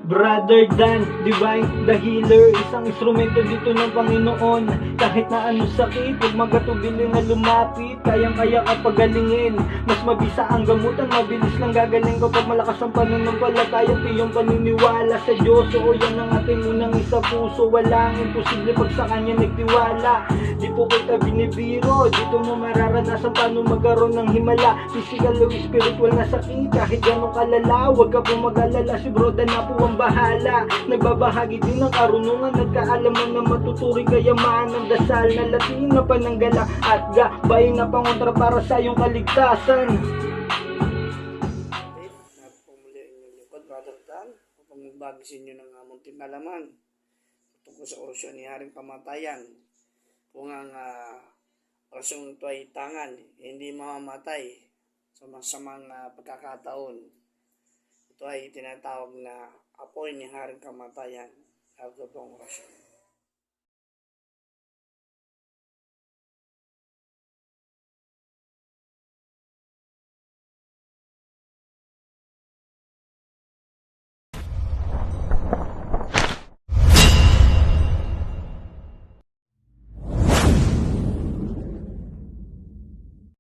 Brother Dan, Divine, the Healer, isang instrumento dito ng Panginoon. Kahit na anong sakit, huwag magatubili na lumapit. Kayang-kaya ka pagalingin, mas mabisa ang gamutan, mabilis lang gagaling kapag malakas ang pananampalataya. Iyong paniniwala sa Diyos, oo yan ang ating unang isa puso. Walang imposible pag sa Kanya nagtiwala. Di po kita binibiro, dito mo mararanasan paano magkaroon ng himala. Physical o spiritual na sakit, kahit ganong kalala, huwag ka pong mag-alala, si Bro Dan na po ang bahala. Nagbabahagi din ng karunungan, nagkaalaman na matuturing kayaman ng dasal na latin na pananggala at gabay na pangontra para sa iyong kaligtasan. Napumuli ang inyong lingkod, Brother Dan, upang magbagi sa inyo ng munting kalaman tungkol sa orasyon ni Haring Kamatayan. Kung ang orasyong ito ay tangan, hindi mamamatay sa masamang pagkakataon. Ito ay tinatawag na apoy ni Haring Kamatayan. Ito pong orasyon.